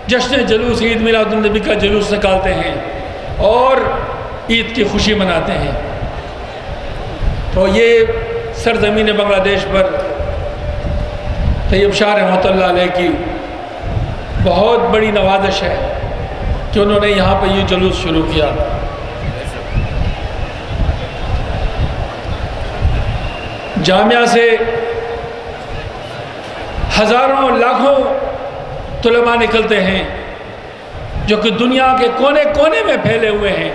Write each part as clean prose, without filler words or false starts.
جشن جلوس عید میلاد النبی کا جلوس نکالتے ہیں اور عید کی خوشی مناتے ہیں۔ تو یہ سرزمین بنگلہ دیش پر طیب شاہ رحمۃ اللہ علیہ کی بہت بڑی نوازش ہے کہ انہوں نے یہاں پہ یہ جلوس شروع کیا۔ جامعہ سے ہزاروں لاکھوں طلباء نکلتے ہیں جو کہ دنیا کے کونے کونے میں پھیلے ہوئے ہیں۔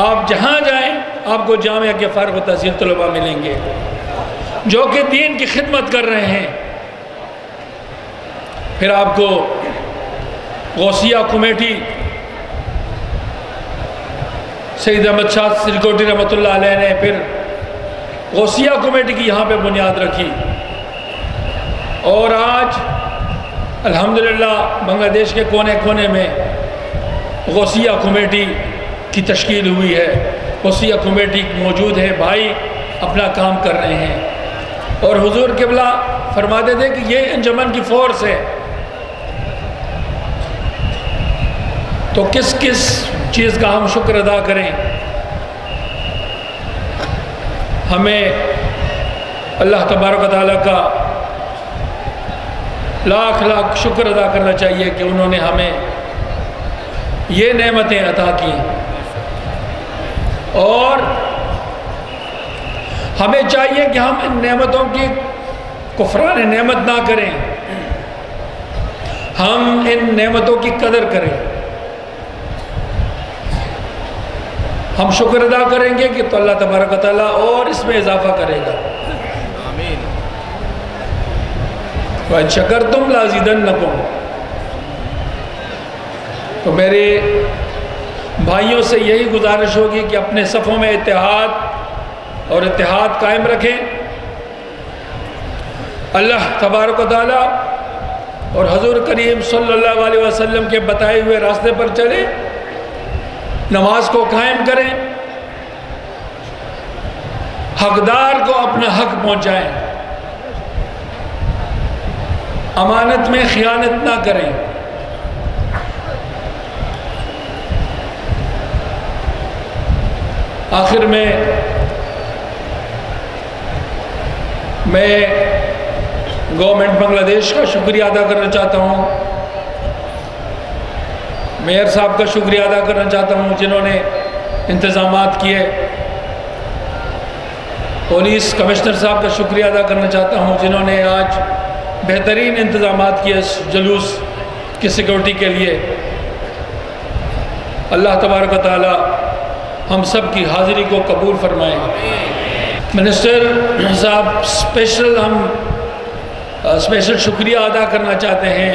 آپ جہاں جائیں آپ کو جامعہ کے فارغ التحصیل طلباء ملیں گے جو کہ دین کی خدمت کر رہے ہیں۔ پھر آپ کو غوثیہ کمیٹی سید احمد شاہ سرکوٹی رحمۃ اللہ علیہ نے پھر غوثیہ کمیٹی کی یہاں پہ بنیاد رکھی، اور آج الحمدللہ بنگلہ دیش کے کونے کونے میں غوثیہ کمیٹی کی تشکیل ہوئی ہے، غوثیہ کمیٹی موجود ہے، بھائی اپنا کام کر رہے ہیں۔ اور حضور قبلہ فرماتے تھے کہ یہ انجمن کی فورس ہے۔ تو کس کس چیز کا ہم شکر ادا کریں؟ ہمیں اللہ تبارک و تعالیٰ کا لاکھ لاکھ شکر ادا کرنا چاہیے کہ انہوں نے ہمیں یہ نعمتیں عطا کی، اور ہمیں چاہیے کہ ہم ان نعمتوں کی کفران نعمت نہ کریں، ہم ان نعمتوں کی قدر کریں۔ ہم شکر ادا کریں گے کہ تو اللہ تبارک و تعالیٰ اور اس میں اضافہ کرے گا۔ آمین۔ وَإِن شَكَرْتُمْ لَأَزِيدَنَّكُمْ۔ تو میرے بھائیوں سے یہی گزارش ہوگی کہ اپنے صفوں میں اتحاد قائم رکھیں، اللہ تبارک و تعالیٰ اور حضور کریم صلی اللہ علیہ وسلم کے بتائے ہوئے راستے پر چلیں، نماز کو قائم کریں، حقدار کو اپنا حق پہنچائیں، امانت میں خیانت نہ کریں، آخر میں گورنمنٹ بنگلہ دیش کا شکریہ ادا کرنا چاہتا ہوں، میئر صاحب کا شکریہ ادا کرنا چاہتا ہوں جنہوں نے انتظامات کیے، پولیس کمشنر صاحب کا شکریہ ادا کرنا چاہتا ہوں جنہوں نے آج بہترین انتظامات کیے اس جلوس کی سیکورٹی کے لیے۔ اللہ تبارک و تعالی ہم سب کی حاضری کو قبول فرمائیں۔ منسٹر صاحب اسپیشل شکریہ ادا کرنا چاہتے ہیں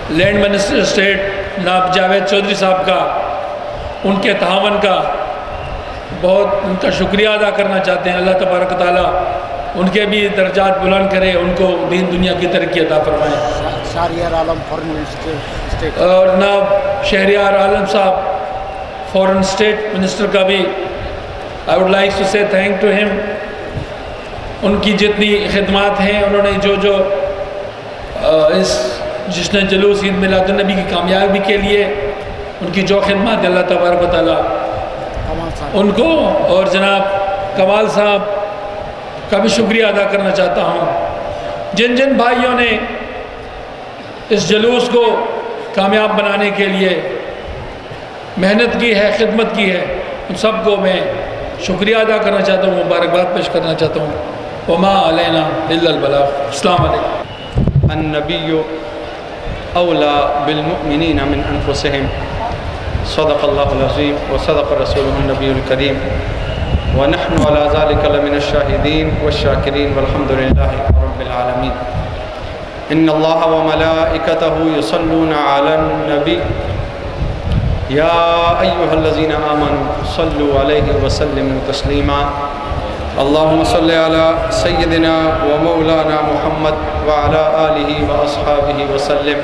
لینڈ منسٹر اسٹیٹ جناب جاوید چودھری صاحب کا، ان کے تعاون کا بہت ان کا شکریہ ادا کرنا چاہتے ہیں۔ اللہ تبارک تعالیٰ ان کے بھی درجات بلند کرے، ان کو دین دنیا کی ترقی عطا فرمائے۔ شہریار عالم فارن اسٹیٹ اور جناب شہریار عالم صاحب فارن اسٹیٹ منسٹر کا بھی I would like to say thank to him۔ ان کی جتنی خدمات ہیں، انہوں نے جو اس جشن جلوس عید میلاد النبی کی کامیابی کے لیے ان کی جو خدمات اللہ تبارک و تعالیٰ ان کو، اور جناب کمال صاحب کا بھی شکریہ ادا کرنا چاہتا ہوں۔ جن جن بھائیوں نے اس جلوس کو کامیاب بنانے کے لیے محنت کی ہے، خدمت کی ہے، ان سب کو میں شکریہ ادا کرنا چاہتا ہوں، مبارکباد پیش کرنا چاہتا ہوں۔ وما علینا الا البلاغ۔ السلام علیکم۔ النبی اولا بالمؤمنین من انفسهم، صدق اللہ العظیم وصدق رسولہ النبی الکریم، ونحن على ذلك لمن الشاہدین والشاکرین والحمد للہ رب العالمین۔ ان اللہ وملائکتہ یصلون علی النبی یا ایہا الذین آمنوا صلوا علیہ وسلموا تسلیما۔ اللہم صلی علی سیدنا و مولانا محمد وعلی آلہ و اصحابہ وسلم،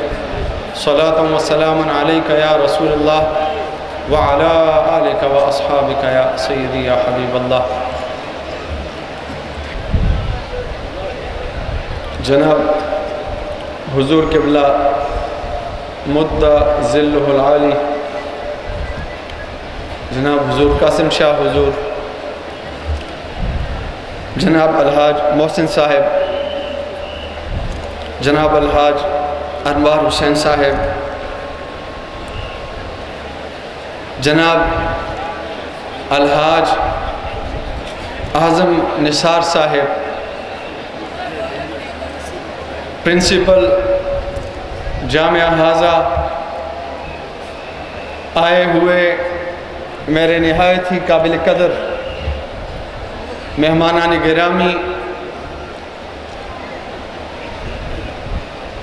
صلاة و سلام علیکہ یا رسول اللہ وعلی آلہ و اصحابہ یا سیدی یا حبیب اللہ۔ جناب حضور قبلہ مدہ ذلہ العالی جناب حضور قاسم شاہ حضور، جناب الحاج محسن صاحب، جناب الحاج انوار حسین صاحب، جناب الحاج اعظم نثار صاحب، پرنسپل جامعہ حاضہ، آئے ہوئے میرے نہایت ہی قابل قدر مہمانان گرامی،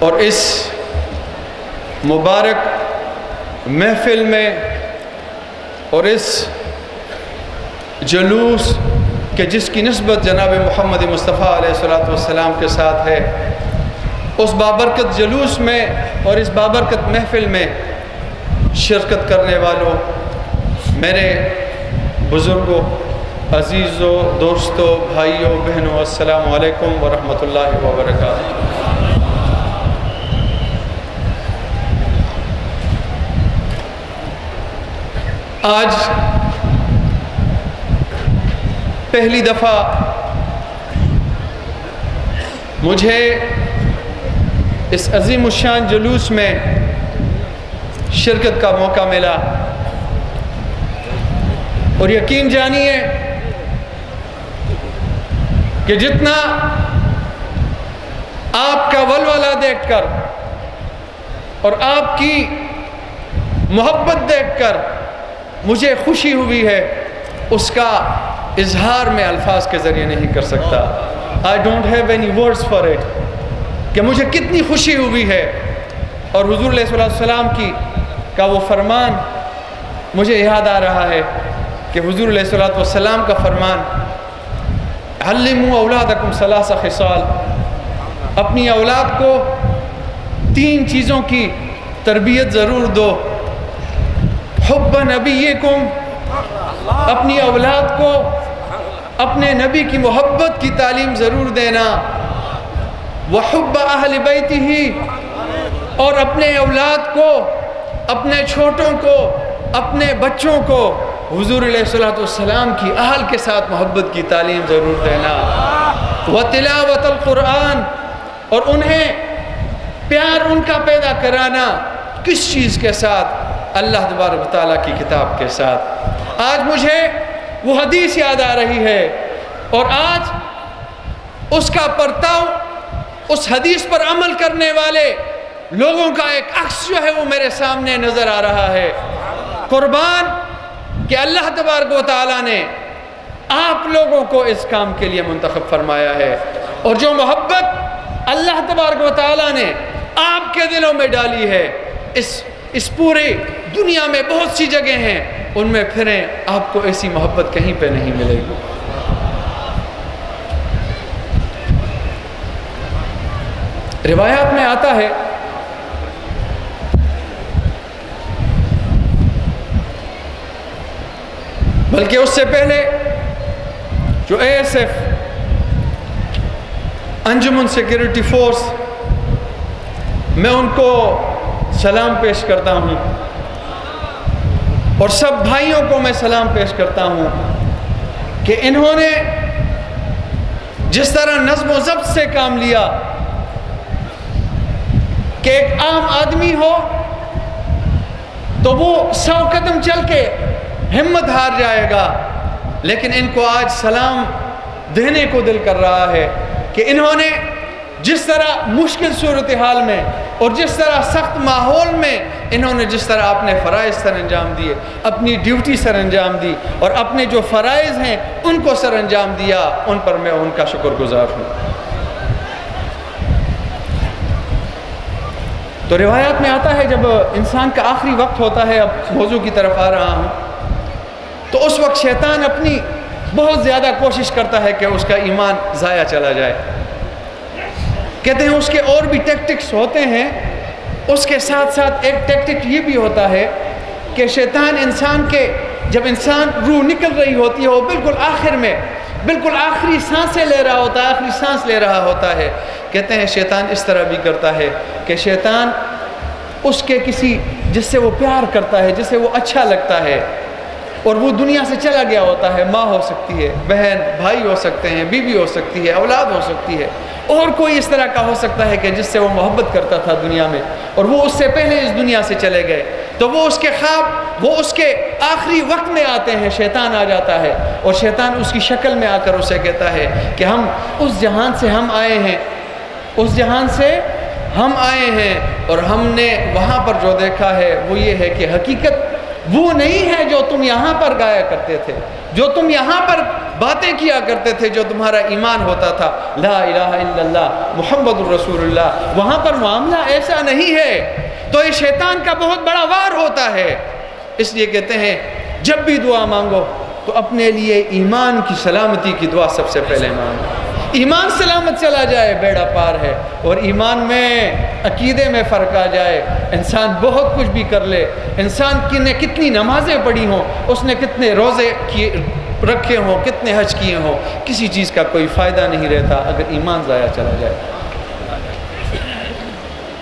اور اس مبارک محفل میں اور اس جلوس کہ جس کی نسبت جناب محمد مصطفیٰ علیہ السلام کے ساتھ ہے، اس بابرکت جلوس میں اور اس بابرکت محفل میں شرکت کرنے والوں، میرے بزرگوں، عزیزوں، دوستوں، بھائیوں، بہنوں، السلام علیکم ورحمۃ اللہ وبرکاتہ۔ آج پہلی دفعہ مجھے اس عظیم الشان جلوس میں شرکت کا موقع ملا، اور یقین جانیے کہ جتنا آپ کا ولولہ دیکھ کر اور آپ کی محبت دیکھ کر مجھے خوشی ہوئی ہے، اس کا اظہار میں الفاظ کے ذریعے نہیں کر سکتا۔ I don't have any words for it کہ مجھے کتنی خوشی ہوئی ہے، اور حضور علیہ السلام کا وہ فرمان مجھے یاد آ رہا ہے کہ حضور علیہ السلام کا فرمان، علموا اولادکم ثلاث خصال، اپنی اولاد کو 3 چیزوں کی تربیت ضرور دو، حب نبیکم، اپنی اولاد کو اپنے نبی کی محبت کی تعلیم ضرور دینا، وحب اہل بیتہ، اور اپنے اولاد کو، اپنے چھوٹوں کو، اپنے بچوں کو حضور علیہ السلام کی اہل کے ساتھ محبت کی تعلیم ضرور دینا، وتلاوت القرآن، اور انہیں پیار ان کا پیدا کرانا، کس چیز کے ساتھ؟ اللہ تبارک و تعالیٰ کی کتاب کے ساتھ۔ آج مجھے وہ حدیث یاد آ رہی ہے، اور آج اس کا پرتاؤ، اس حدیث پر عمل کرنے والے لوگوں کا ایک عکس جو ہے وہ میرے سامنے نظر آ رہا ہے۔ قربان کہ اللہ تبارک و تعالیٰ نے آپ لوگوں کو اس کام کے لیے منتخب فرمایا ہے، اور جو محبت اللہ تبارک و تعالیٰ نے آپ کے دلوں میں ڈالی ہے، اس پورے دنیا میں بہت سی جگہ ہیں، ان میں پھریں، آپ کو ایسی محبت کہیں پہ نہیں ملے گی۔ روایات میں آتا ہے بلکہ اس سے پہلے جو ASF انجمن سیکیورٹی فورس، میں ان کو سلام پیش کرتا ہوں، اور سب بھائیوں کو میں سلام پیش کرتا ہوں کہ انہوں نے جس طرح نظم و ضبط سے کام لیا کہ ایک عام آدمی ہو تو وہ 100 قدم چل کے ہمت ہار جائے گا، لیکن ان کو آج سلام دینے کو دل کر رہا ہے کہ انہوں نے جس طرح مشکل صورتحال میں اور جس طرح سخت ماحول میں انہوں نے جس طرح اپنے فرائض سر انجام دیے، اپنی ڈیوٹی سر انجام دی، اور اپنے جو فرائض ہیں ان کو سر انجام دیا، ان پر میں ان کا شکر گزار ہوں۔ تو روایات میں آتا ہے جب انسان کا آخری وقت ہوتا ہے، اب موضوع کی طرف آ رہا ہوں، تو اس وقت شیطان اپنی بہت زیادہ کوشش کرتا ہے کہ اس کا ایمان ضائع چلا جائے۔ کہتے ہیں اس کے اور بھی ٹیکٹکس ہوتے ہیں، اس کے ساتھ ساتھ ایک ٹیکٹک یہ بھی ہوتا ہے کہ شیطان انسان کے، جب انسان روح نکل رہی ہوتی ہے، وہ بالکل آخر میں بالکل آخری سانسیں لے رہا ہوتا ہے، آخری سانس لے رہا ہوتا ہے، کہتے ہیں شیطان اس طرح بھی کرتا ہے کہ شیطان اس کے کسی جس سے وہ پیار کرتا ہے، جس سے وہ اچھا لگتا ہے، اور وہ دنیا سے چلا گیا ہوتا ہے، ماں ہو سکتی ہے، بہن بھائی ہو سکتے ہیں، بیوی ہو سکتی ہے، اولاد ہو سکتی ہے، اور کوئی اس طرح کا ہو سکتا ہے کہ جس سے وہ محبت کرتا تھا دنیا میں، اور وہ اس سے پہلے اس دنیا سے چلے گئے، تو وہ اس کے خواب، وہ اس کے آخری وقت میں آتے ہیں، شیطان آ جاتا ہے، اور شیطان اس کی شکل میں آ کر اسے کہتا ہے کہ ہم اس جہان سے ہم آئے ہیں، اس جہان سے ہم آئے ہیں، اور ہم نے وہاں پر جو دیکھا ہے وہ یہ ہے کہ حقیقت وہ نہیں ہے جو تم یہاں پر گایا کرتے تھے، جو تم یہاں پر باتیں کیا کرتے تھے، جو تمہارا ایمان ہوتا تھا لا الہ الا اللہ محمد الرسول اللہ، وہاں پر معاملہ ایسا نہیں ہے۔ تو یہ شیطان کا بہت بڑا وار ہوتا ہے، اس لیے کہتے ہیں جب بھی دعا مانگو تو اپنے لیے ایمان کی سلامتی کی دعا سب سے پہلے مانگو۔ ایمان سلامت چلا جائے بیڑا پار ہے، اور ایمان میں عقیدے میں فرق آ جائے، انسان بہت کچھ بھی کر لے، انسان نے کتنی نمازیں پڑھی ہوں، اس نے کتنے روزے رکھے ہوں، کتنے حج کیے ہوں، کسی چیز کا کوئی فائدہ نہیں رہتا اگر ایمان ضائع چلا جائے۔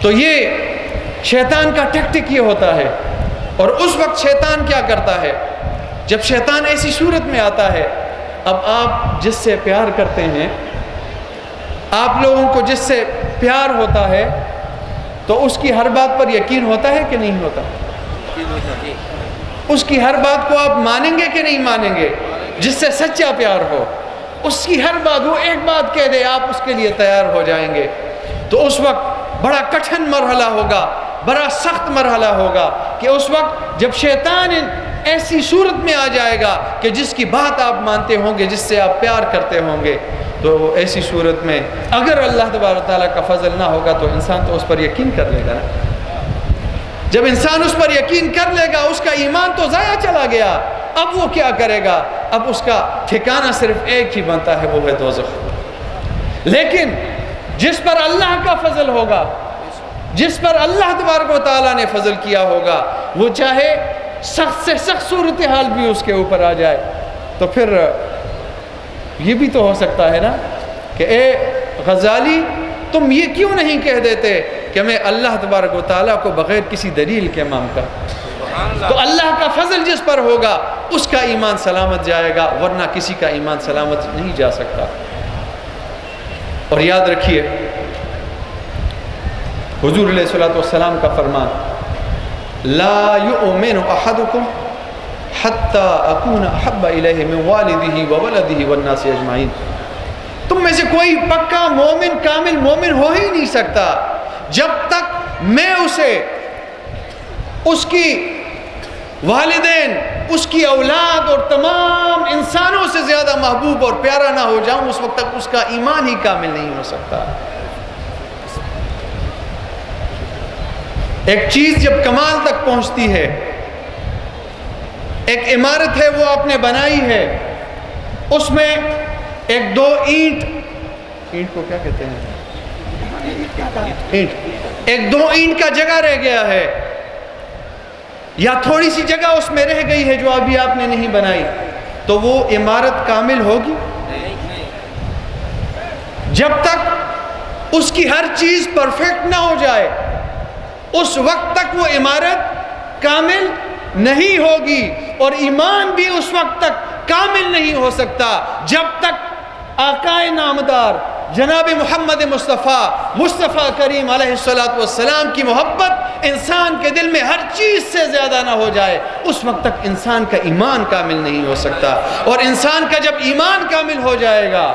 تو یہ شیطان کا ٹیکٹک یہ ہوتا ہے، اور اس وقت شیطان کیا کرتا ہے، جب شیطان ایسی صورت میں آتا ہے، اب آپ جس سے پیار کرتے ہیں، آپ لوگوں کو جس سے پیار ہوتا ہے، تو اس کی ہر بات پر یقین ہوتا ہے کہ نہیں ہوتا؟ اس کی ہر بات کو آپ مانیں گے کہ نہیں مانیں گے؟ جس سے سچا پیار ہو، اس کی ہر بات، وہ ایک بات کہہ دے آپ اس کے لیے تیار ہو جائیں گے۔ تو اس وقت بڑا کٹھن مرحلہ ہوگا، بڑا سخت مرحلہ ہوگا کہ اس وقت جب شیطان ایسی صورت میں آ جائے گا کہ جس کی بات آپ مانتے ہوں گے، جس سے آپ پیار کرتے ہوں گے، تو ایسی صورت میں اگر اللہ تبارک تعالیٰ کا فضل نہ ہوگا تو انسان تو اس پر یقین کر لے گا نا۔ جب انسان اس پر یقین کر لے گا، اس کا ایمان تو ضائع چلا گیا، اب وہ کیا کرے گا؟ اب اس کا ٹھکانہ صرف ایک ہی بنتا ہے، وہ ہے دوزخ۔ لیکن جس پر اللہ کا فضل ہوگا، جس پر اللہ تبارک و تعالیٰ نے فضل کیا ہوگا، وہ چاہے سخت سے سخت صورتحال بھی اس کے اوپر آ جائے، تو پھر یہ بھی تو ہو سکتا ہے نا کہ اے غزالی، تم یہ کیوں نہیں کہہ دیتے کہ میں اللہ تبارک و تعالیٰ کو بغیر کسی دلیل کے مانگتا؟ تو اللہ کا فضل جس پر ہوگا اس کا ایمان سلامت جائے گا، ورنہ کسی کا ایمان سلامت نہیں جا سکتا۔ اور یاد رکھیے حضور علیہ الصلوۃ والسلام کا فرمان، لا یؤمن احدکم حتی اکون احب الیہ من والدہ وولدہ والناس اجمعین۔ تم میں سے کوئی پکا مومن، کامل مومن ہو ہی نہیں سکتا جب تک میں اسے، اس کی والدین، اس کی اولاد اور تمام انسانوں سے زیادہ محبوب اور پیارا نہ ہو جاؤں، اس وقت تک اس کا ایمان ہی کامل نہیں ہو سکتا۔ ایک چیز جب کمال تک پہنچتی ہے، ایک عمارت ہے وہ آپ نے بنائی ہے، اس میں ایک دو اینٹ کو کیا کہتے ہیں؟ اینٹ، ایک دو اینٹ کا جگہ رہ گیا ہے، یا تھوڑی سی جگہ اس میں رہ گئی ہے جو ابھی آپ نے نہیں بنائی، تو وہ عمارت کامل ہوگی؟ جب تک اس کی ہر چیز پرفیکٹ نہ ہو جائے، اس وقت تک وہ عمارت کامل نہیں ہوگی، اور ایمان بھی اس وقت تک کامل نہیں ہو سکتا جب تک آقائے نامدار جناب محمد مصطفیٰ کریم علیہ السلام کی محبت انسان کے دل میں ہر چیز سے زیادہ نہ ہو جائے، اس وقت تک انسان کا ایمان کامل نہیں ہو سکتا۔ اور انسان کا جب ایمان کامل ہو جائے گا،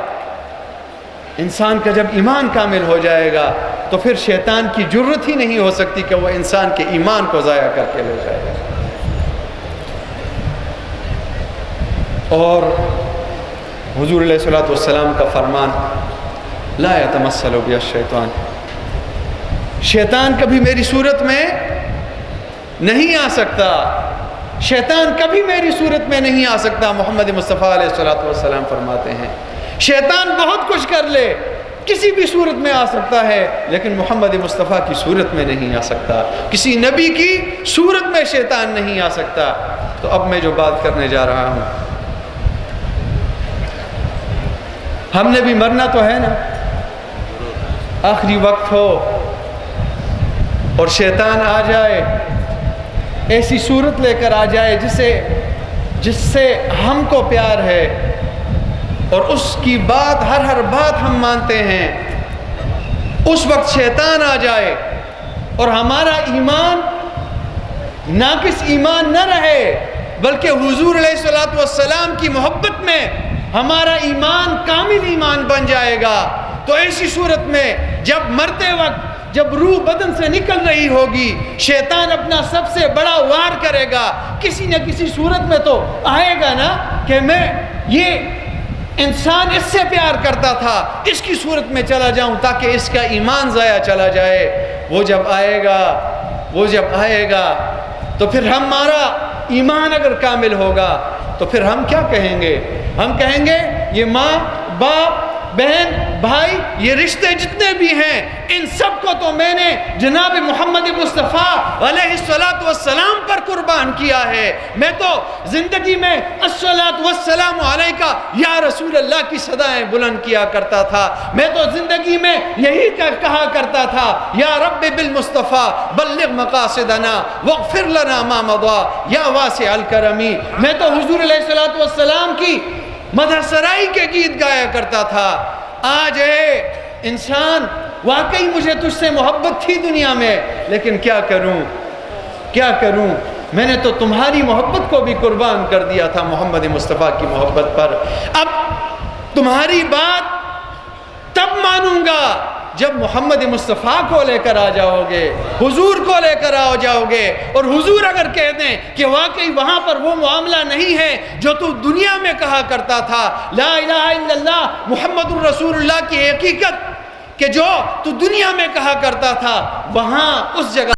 انسان کا جب ایمان کامل ہو جائے گا، تو پھر شیطان کی جرت ہی نہیں ہو سکتی کہ وہ انسان کے ایمان کو ضائع کر کے لے جائے گا۔ اور حضور علیہ الصلوۃ والسلام کا فرمان، لا یتمثل بی الشیطان، شیطان کبھی میری صورت میں نہیں آ سکتا، شیطان کبھی میری صورت میں نہیں آ سکتا۔ محمد مصطفیٰ علیہ الصلوۃ والسلام فرماتے ہیں شیطان بہت کچھ کر لے، کسی بھی صورت میں آ سکتا ہے، لیکن محمد مصطفیٰ کی صورت میں نہیں آ سکتا، کسی نبی کی صورت میں شیطان نہیں آ سکتا۔ تو اب میں جو بات کرنے جا رہا ہوں، ہم نے بھی مرنا تو ہے نا، آخری وقت ہو اور شیطان آ جائے، ایسی صورت لے کر آ جائے جس سے ہم کو پیار ہے اور اس کی بات ہر بات ہم مانتے ہیں، اس وقت شیطان آ جائے اور ہمارا ایمان ناقص ایمان نہ رہے بلکہ حضور علیہ الصلوۃ والسلام کی محبت میں ہمارا ایمان کامل ایمان بن جائے گا، تو ایسی صورت میں جب مرتے وقت جب روح بدن سے نکل رہی ہوگی، شیطان اپنا سب سے بڑا وار کرے گا، کسی نہ کسی صورت میں تو آئے گا نا کہ میں یہ انسان اس سے پیار کرتا تھا، اس کی صورت میں چلا جاؤں تاکہ اس کا ایمان ضائع چلا جائے۔ وہ جب آئے گا تو پھر ہمارا ایمان اگر کامل ہوگا تو پھر ہم کیا کہیں گے؟ ہم کہیں گے یہ ماں باپ بہن بھائی یہ رشتے جتنے بھی ہیں ان سب کو تو میں نے جناب محمد مصطفیٰ علیہ الصلوۃ والسلام پر قربان کیا ہے، میں تو زندگی میں الصلوۃ والسلام علیکہ یا رسول اللہ کی صدائیں بلند کیا کرتا تھا، میں تو زندگی میں یہی کہا کرتا تھا یا رب بالمصطفیٰ بلغ مقاصدنا واغفر لنا ما مضى یا واسع الکرم، میں تو حضور علیہ الصلوۃ والسلام کی مدح سرائی کے گیت گایا کرتا تھا۔ آج اے انسان واقعی مجھے تجھ سے محبت تھی دنیا میں، لیکن کیا کروں میں نے تو تمہاری محبت کو بھی قربان کر دیا تھا محمد مصطفیٰ کی محبت پر، اب تمہاری بات تب مانوں گا جب محمد مصطفیٰ کو لے کر آ جاؤ گے، حضور کو لے کر آ جاؤ گے، اور حضور اگر کہہ دیں کہ واقعی وہاں پر وہ معاملہ نہیں ہے جو تو دنیا میں کہا کرتا تھا، لا الہ الا اللہ محمد الرسول اللہ کی حقیقت کہ جو تو دنیا میں کہا کرتا تھا، وہاں اس جگہ